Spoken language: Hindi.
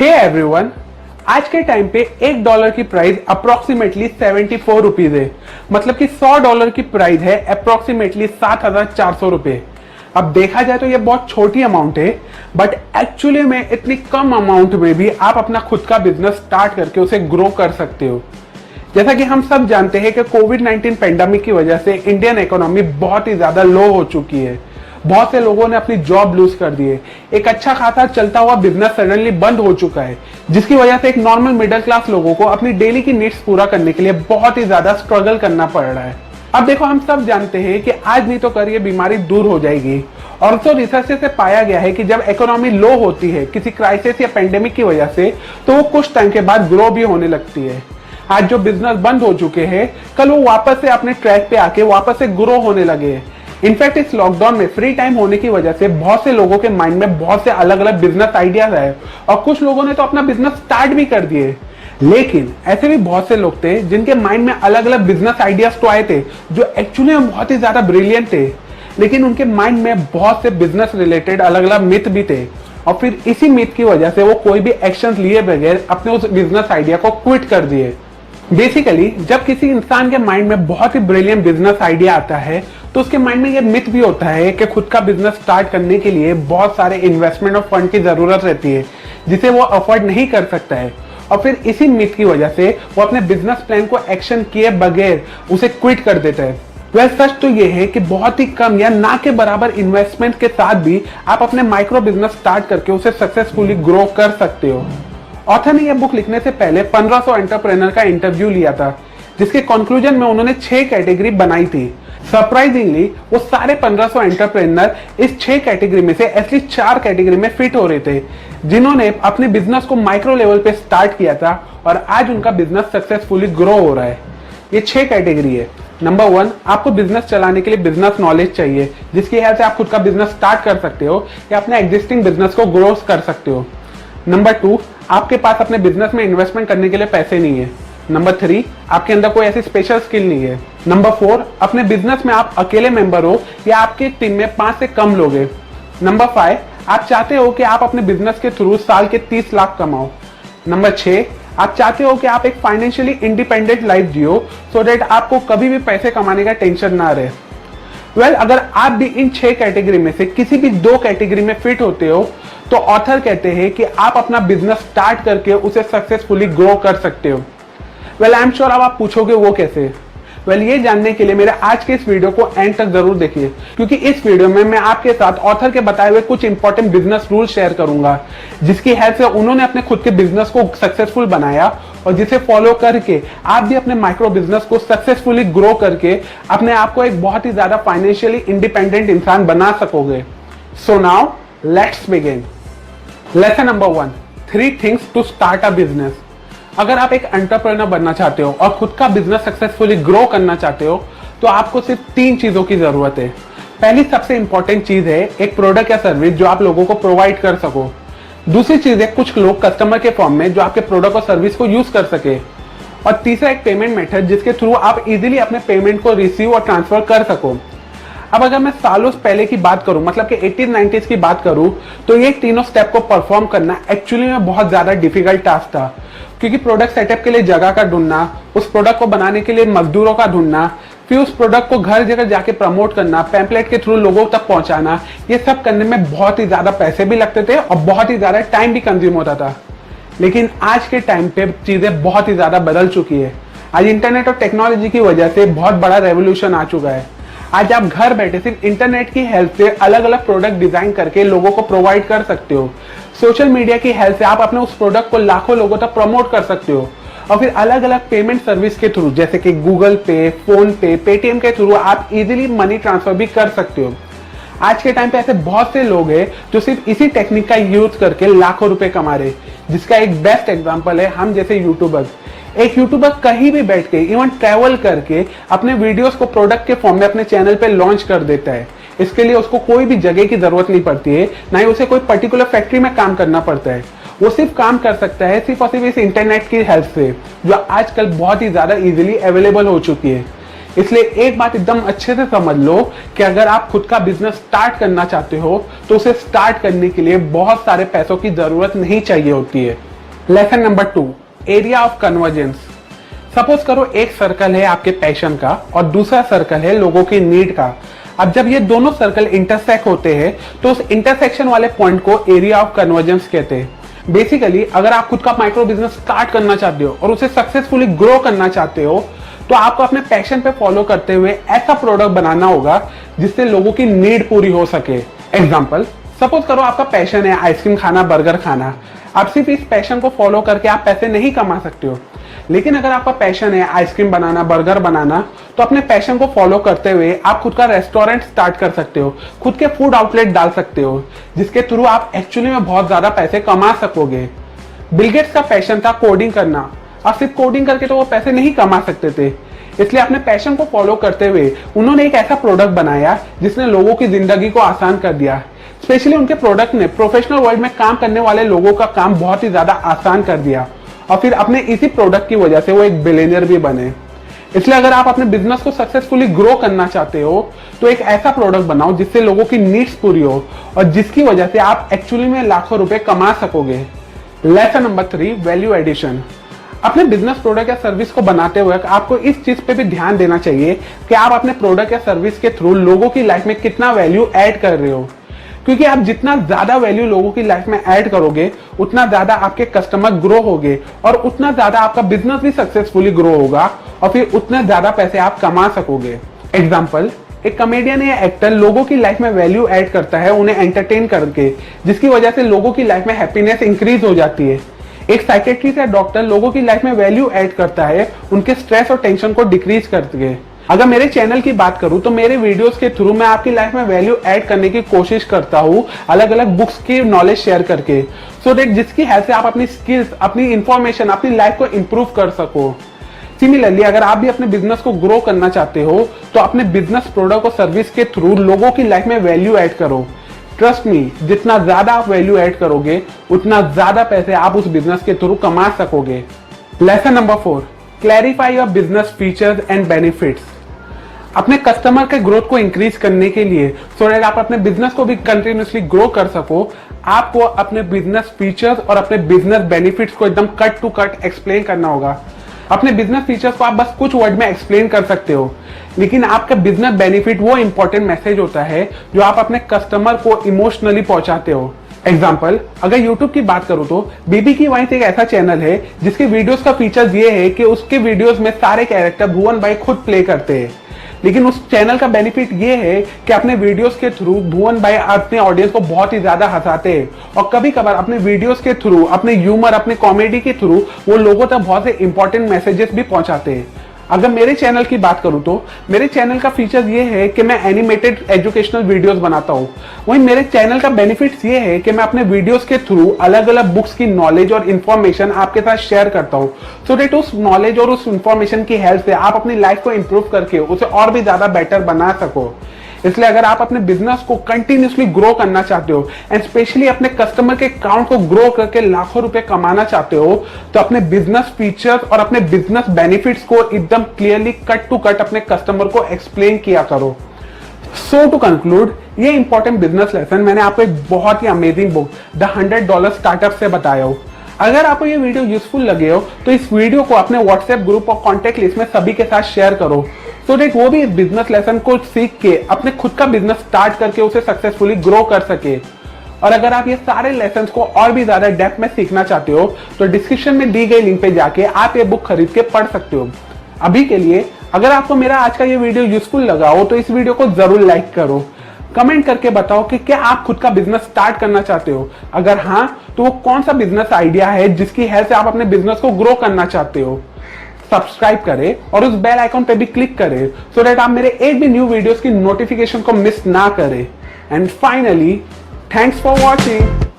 हे एवरीवन, आज के टाइम पे $1 की प्राइस अप्रोक्सीमेटली 74 रुपीज है। मतलब कि $100 की प्राइस है अप्रोक्सीमेटली 7,400 रुपए। अब देखा जाए तो ये बहुत छोटी अमाउंट है, बट एक्चुअली में इतनी कम अमाउंट में भी आप अपना खुद का बिजनेस स्टार्ट करके उसे ग्रो कर सकते हो। जैसा कि हम सब जानते हैं कि कोविड-19 पेंडेमिक की वजह से इंडियन इकोनॉमी बहुत ही ज्यादा लो हो चुकी है। बहुत से लोगों ने अपनी जॉब लूज कर दी है। एक अच्छा खासा चलता हुआ बिजनेस सडनली बंद हो चुका है, जिसकी वजह से एक नॉर्मल मिडिल क्लास लोगों को अपनी डेली की नीड्स पूरा करने के लिए बहुत ही ज्यादा स्ट्रगल करना पड़ रहा है। अब देखो, हम सब जानते हैं कि आज नहीं तो कल ये बीमारी दूर हो जाएगी। और तो रिसर्च से पाया गया है कि जब इकोनॉमी लो होती है किसी क्राइसिस या पेंडेमिक की वजह से, तो वो कुछ टाइम के बाद ग्रो भी होने लगती है। आज जो बिजनेस बंद हो चुके हैं, कल वो वापस से अपने ट्रैक पे आके वापस से ग्रो होने लगे हैं। इनफैक्ट इस लॉकडाउन में फ्री टाइम होने की वजह से बहुत से लोगों के माइंड में बहुत से अलग अलग बिजनेस आइडियाज आए और कुछ लोगों ने तो अपना बिजनेस स्टार्ट भी कर दिए। लेकिन ऐसे भी बहुत से लोग थे जिनके माइंड में अलग अलग बिजनेस आइडियाज तो आए थे जो एक्चुअली में बहुत ही ज्यादा ब्रिलियंट थे, लेकिन उनके माइंड में बहुत से बिजनेस रिलेटेड अलग अलग मिथ भी थे और फिर इसी मिथ की वजह से वो कोई भी एक्शन लिए बगैर अपने उस बिजनेस आइडिया को क्विट कर दिए। बेसिकली जब किसी इंसान के माइंड में बहुत ही ब्रिलियंट बिजनेस आइडिया आता है, तो उसके माइंड में ये मिथ भी होता है कि खुद का बिजनेस स्टार्ट करने के लिए बहुत सारे इन्वेस्टमेंट और फंड की जरूरत रहती है, जिसे वो अफोर्ड नहीं कर सकता है। और फिर इसी मिथ की वजह से वो अपने बिजनेस प्लान को एक्शन किए बगैर उसे क्विट कर देता है। वह सच तो ये है कि बहुत ही कम या ना के बराबर इन्वेस्टमेंट के साथ भी आप अपने माइक्रो बिजनेस स्टार्ट करके उसे सक्सेसफुली ग्रो कर सकते हो। ऑथर ने यह बुक लिखने से पहले 1500 एंटरप्रेन्योर का इंटरव्यू लिया था, जिसके कंक्लूजन में उन्होंने 6 कैटेगरी बनाई थी। सरप्राइजिंगली वो सारे 1500 एंटरप्रेन्योर इस 6 कैटेगरी में से एटलीस्ट 4 कैटेगरी में फिट हो रहे थे, जिन्होंने अपने बिजनेस को माइक्रो लेवल पे स्टार्ट किया था और आज उनका बिजनेस सक्सेसफुली ग्रो हो रहा है। ये 6 कैटेगरी है। नंबर 1, आपको बिजनेस चलाने के लिए बिजनेस नॉलेज चाहिए, जिसकी हेल्प से आप खुद का बिजनेस स्टार्ट कर सकते हो या अपने एग्जिस्टिंग बिजनेस को ग्रो कर सकते हो। नंबर 2, आपके पास अपने बिजनेस में इन्वेस्टमेंट करने के लिए पैसे नहीं है। नंबर 3, आपके अंदर कोई ऐसी स्पेशल स्किल नहीं है। नंबर 4, अपने बिजनेस में आप अकेले मेंबर हो या आपके टीम में 5 से कम लोग हैं। नंबर 5, आप चाहते हो कि आप अपने बिजनेस के थ्रू साल के 30 लाख कमाओ। नंबर 6, आप चाहते हो कि आप एक financially independent life Jio, so that आपको कभी भी पैसे कमाने का टेंशन ना रहे। वेल, अगर आप भी इन 6 कैटेगरी में से किसी भी 2 कैटेगरी में फिट होते हो, तो ऑथर कहते हैं कि आप अपना बिजनेस स्टार्ट करके उसे सक्सेसफुली ग्रो कर सकते हो। वेल, आई एम श्योर अब आप पूछोगे वो कैसे। वेल, ये जानने के लिए मेरे आज के इस वीडियो को एंड तक जरूर देखिए, क्योंकि इस वीडियो में मैं आपके साथ ऑथर के बताए हुए कुछ इंपॉर्टेंट बिजनेस रूल शेयर करूंगा, जिसकी हेल्प से उन्होंने अपने खुद के बिजनेस को सक्सेसफुल बनाया और जिसे फॉलो करके आप भी अपने माइक्रो बिजनेस को सक्सेसफुली ग्रो करके अपने आप को एक बहुत ही ज्यादा फाइनेंशियली इंडिपेंडेंट इंसान बना सकोगे। So now let's begin. Lesson number 1, 3 things to start a business. अगर आप एक एंटरप्रेन्योर बनना चाहते हो और खुद का बिजनेस सक्सेसफुली ग्रो करना चाहते हो, तो आपको सिर्फ 3 चीजों की जरूरत है। पहली सबसे इंपॉर्टेंट चीज है एक प्रोडक्ट या सर्विस जो आप लोगों को प्रोवाइड कर सको। दूसरी चीज है कुछ लोग कस्टमर के फॉर्म में जो आपके प्रोडक्ट और सर्विस को यूज कर सके। और तीसरा एक पेमेंट मेथड जिसके थ्रू आप इजीली अपने पेमेंट को रिसीव और ट्रांसफर कर सको। अब अगर मैं सालों पहले की बात करूं, मतलब कि 80s-90s की बात करूं, तो ये तीनों स्टेप को परफॉर्म करना एक्चुअली में बहुत ज्यादा डिफिकल्ट टास्क था, क्योंकि प्रोडक्ट सेटअप के लिए जगह का ढूंढना, उस प्रोडक्ट को बनाने के लिए मजदूरों का ढूंढना, फिर उस प्रोडक्ट को घर जगह जाके प्रमोट करना, पैम्पलेट के थ्रू लोगों तक पहुंचाना, ये सब करने में बहुत ही ज्यादा पैसे भी लगते थे और बहुत ही ज्यादा टाइम भी कंज्यूम होता था। लेकिन आज के टाइम पे चीजें बहुत ही ज्यादा बदल चुकी है। आज इंटरनेट और टेक्नोलॉजी की वजह से बहुत बड़ा रेवोल्यूशन आ चुका है। आज आप घर बैठे सिर्फ इंटरनेट की हेल्प से अलग अलग प्रोडक्ट डिजाइन करके लोगों को प्रोवाइड कर सकते हो। सोशल मीडिया की हेल्प से आप अपने उस प्रोडक्ट को लाखों लोगों तक प्रमोट कर सकते हो। और फिर अलग अलग पेमेंट सर्विस के थ्रू, जैसे कि गूगल पे, फोन पे, पेटीएम के थ्रू आप इजीली मनी ट्रांसफर भी कर सकते हो। आज के टाइम पे ऐसे बहुत से लोग हैं जो सिर्फ इसी टेक्निक का यूज करके लाखों रुपए कमा रहे, जिसका एक बेस्ट एग्जांपल है हम जैसे यूट्यूबर। एक यूट्यूबर कहीं भी बैठ के, इवन ट्रैवल करके अपने वीडियोस को प्रोडक्ट के फॉर्म में अपने चैनल पे लॉन्च कर देता है। इसके लिए उसको कोई भी जगह की जरूरत नहीं पड़ती है, ना ही उसे कोई पर्टिकुलर फैक्ट्री में काम करना पड़ता है। वो सिर्फ काम कर सकता है सिर्फ और सिर्फ इस इंटरनेट की हेल्प से, जो आजकल बहुत ही ज्यादा इजीली अवेलेबल हो चुकी है। इसलिए एक बात एकदम अच्छे से समझ लो कि अगर आप खुद का बिजनेस स्टार्ट करना चाहते हो, तो उसे स्टार्ट करने के लिए बहुत सारे पैसों की जरूरत नहीं चाहिए होती है। Lesson number 2, area of convergence. Suppose करो एक सर्कल है आपके पैशन का और दूसरा सर्कल है लोगों की नीड का। अब जब ये दोनों सर्कल इंटरसेक्ट होते हैं तो उस इंटरसेक्शन वाले पॉइंट को एरिया ऑफ कन्वर्जेंस कहते हैं। बेसिकली अगर आप खुद का माइक्रो बिजनेस स्टार्ट करना चाहते हो और उसे सक्सेसफुली ग्रो करना चाहते हो तो आपको अपने पैशन पे फॉलो करते हुए ऐसा प्रोडक्ट बनाना होगा जिससे लोगों की नीड पूरी हो सके। एग्जाम्पल, सपोज करो आपका पैशन है आइसक्रीम खाना, बर्गर खाना। आप सिर्फ इस पैशन को फॉलो करके आप पैसे नहीं कमा सकते हो, लेकिन अगर आपका पैशन है आइसक्रीम बनाना, बर्गर बनाना, तो अपने पैशन को फॉलो करते हुए आप खुद का रेस्टोरेंट स्टार्ट कर सकते हो, खुद के फूड आउटलेट डाल सकते हो, जिसके थ्रू आप एक्चुअली में बहुत ज्यादा पैसे कमा सकोगे। बिल गेट्स का पैशन था कोडिंग करना। अब सिर्फ कोडिंग करके तो वो पैसे नहीं कमा सकते थे, इसलिए अपने पैशन को फॉलो करते हुए उन्होंने एक ऐसा प्रोडक्ट बनाया जिसने लोगों की जिंदगी को आसान कर दिया। स्पेशली उनके प्रोडक्ट ने प्रोफेशनल वर्ल्ड में काम करने वाले लोगों का काम बहुत ही ज्यादा आसान कर दिया और फिर अपने इसी प्रोडक्ट की वजह से वो एक बिलियनियर भी बने। इसलिए अगर आप अपने बिजनेस को सक्सेसफुली ग्रो करना चाहते हो तो एक ऐसा प्रोडक्ट बनाओ जिससे लोगों की नीड्स पूरी हो और जिसकी वजह से आप एक्चुअली में लाखों रुपए कमा सकोगे। Lesson number 3, value addition. अपने बिजनेस प्रोडक्ट या सर्विस को बनाते हुए आपको इस चीज पे भी ध्यान देना चाहिए कि आप अपने प्रोडक्ट या सर्विस के थ्रू लोगों की लाइफ में कितना वैल्यू ऐड कर रहे हो, क्योंकि आप जितना ज्यादा वैल्यू लोगों की लाइफ में ऐड करोगे उतना ज्यादा आपके कस्टमर ग्रो होंगे और उतना ज्यादा आपका बिजनेस भी सक्सेसफुली ग्रो होगा और फिर उतना ज्यादा पैसे आप कमा सकोगे। एग्जाम्पल, एक कॉमेडियन या एक्टर लोगों की लाइफ में वैल्यू ऐड करता है उन्हें एंटरटेन करके, जिसकी वजह से लोगों की लाइफ में हैप्पीनेस इंक्रीज हो जाती है। एक साइकेट्रिस्ट या डॉक्टर लोगों की लाइफ में वैल्यू ऐड करता है उनके स्ट्रेस और टेंशन को डिक्रीज करके। अगर मेरे चैनल की बात करूं तो मेरे वीडियोस के थ्रू मैं आपकी लाइफ में वैल्यू ऐड करने की कोशिश करता हूं, अलग अलग बुक्स की नॉलेज शेयर करके, सो दैट जिसकी हेल्प से आप अपनी स्किल्स, अपनी इंफॉर्मेशन, अपनी लाइफ को इंप्रूव कर सको। सिमिलरली अगर आप भी अपने बिजनेस को ग्रो करना चाहते हो तो अपने बिजनेस प्रोडक्ट और सर्विस के थ्रू लोगों की लाइफ में वैल्यू ऐड करो। ट्रस्ट मी, जितना ज्यादा आप वैल्यू ऐड करोगे उतना ज्यादा पैसे आप उस बिजनेस के थ्रू कमा सकोगे। Lesson number 4, clarify your business features and benefits. अपने कस्टमर के ग्रोथ को इंक्रीज करने के लिए सो दैट आप अपने बिजनेस को भी कंटिन्यूसली ग्रो कर सको, आपको अपने बिजनेस फीचर्स और अपने बिजनेस बेनिफिट्स को एकदम कट टू कट एक्सप्लेन करना होगा। अपने बिजनेस फीचर्स को आप बस कुछ वर्ड में एक्सप्लेन कर सकते हो, लेकिन आपका बिजनेस बेनिफिट वो इंपॉर्टेंट मैसेज होता है जो आप अपने कस्टमर को इमोशनली पहुंचाते हो। एग्जाम्पल, अगर YouTube की बात करूं तो बीबी की वाइन्स एक ऐसा चैनल है जिसके वीडियोस का फीचर्स ये है कि उसके वीडियोस में सारे कैरेक्टर भुवन भाई खुद प्ले करते हैं, लेकिन उस चैनल का बेनिफिट ये है कि अपने वीडियोस के थ्रू भुवन भाई अपने ऑडियंस को बहुत ही ज्यादा हंसाते हैं और कभी कभार अपने वीडियोस के थ्रू, अपने ह्यूमर, अपने कॉमेडी के थ्रू वो लोगों तक बहुत से इंपॉर्टेंट मैसेजेस भी पहुंचाते हैं। अगर मेरे चैनल की बात करूं तो मेरे चैनल का फीचर ये है कि मैं एनिमेटेड एजुकेशनल वीडियोस बनाता हूं। वहीं मेरे चैनल का बेनिफिट्स ये है कि मैं अपने वीडियोस के थ्रू अलग अलग बुक्स की नॉलेज और इन्फॉर्मेशन आपके साथ शेयर करता हूं, सो दैट उस नॉलेज और उस इन्फॉर्मेशन की हेल्प से आप अपनी लाइफ को इंप्रूव करके उसे और भी ज्यादा बेटर बना सको। इसलिए अगर आप अपने बिजनेस को कंटिन्यूसली ग्रो करना चाहते हो एंड स्पेशली अपने कस्टमर के काउंट को ग्रो करके लाखों रुपए कमाना चाहते हो तो अपने बिजनेस फीचर्स और अपने बिजनेस बेनिफिट्स को एकदम क्लियरली कट टू कट अपने कस्टमर को एक्सप्लेन किया करो। सो टू कंक्लूड, ये इंपॉर्टेंट बिजनेस लेसन मैंने आपको एक बहुत ही अमेजिंग बुक द $100 स्टार्टअप से बताया हो। अगर आपको ये वीडियो यूजफुल लगे हो तो इस वीडियो को अपने व्हाट्सएप ग्रुप और कॉन्टेक्ट लिस्ट में सभी के साथ शेयर करो, सो दैट वो भी इस बिजनेस लेसन को सीख के अपने खुद का बिजनेस स्टार्ट करके उसे सक्सेसफुली ग्रो कर सके। और अगर आप ये सारे लेसन को और भी ज्यादा डेप्थ में सीखना चाहते हो तो डिस्क्रिप्शन में दी गई लिंक पे जाके आप ये बुक खरीद के पढ़ सकते हो। अभी के लिए अगर आपको मेरा आज का ये वीडियो यूजफुल लगा हो तो इस वीडियो को जरूर लाइक करो, कमेंट करके बताओ कि क्या आप खुद का बिजनेस स्टार्ट करना चाहते हो। अगर हाँ तो वो कौन सा बिजनेस आइडिया है जिसकी हेल्प से आप अपने बिजनेस को ग्रो करना चाहते हो। सब्सक्राइब करें और उस बेल आइकन पे भी क्लिक करें सो दैट आप मेरे एक भी न्यू वीडियोस की नोटिफिकेशन को मिस ना करें। And finally, thanks for watching.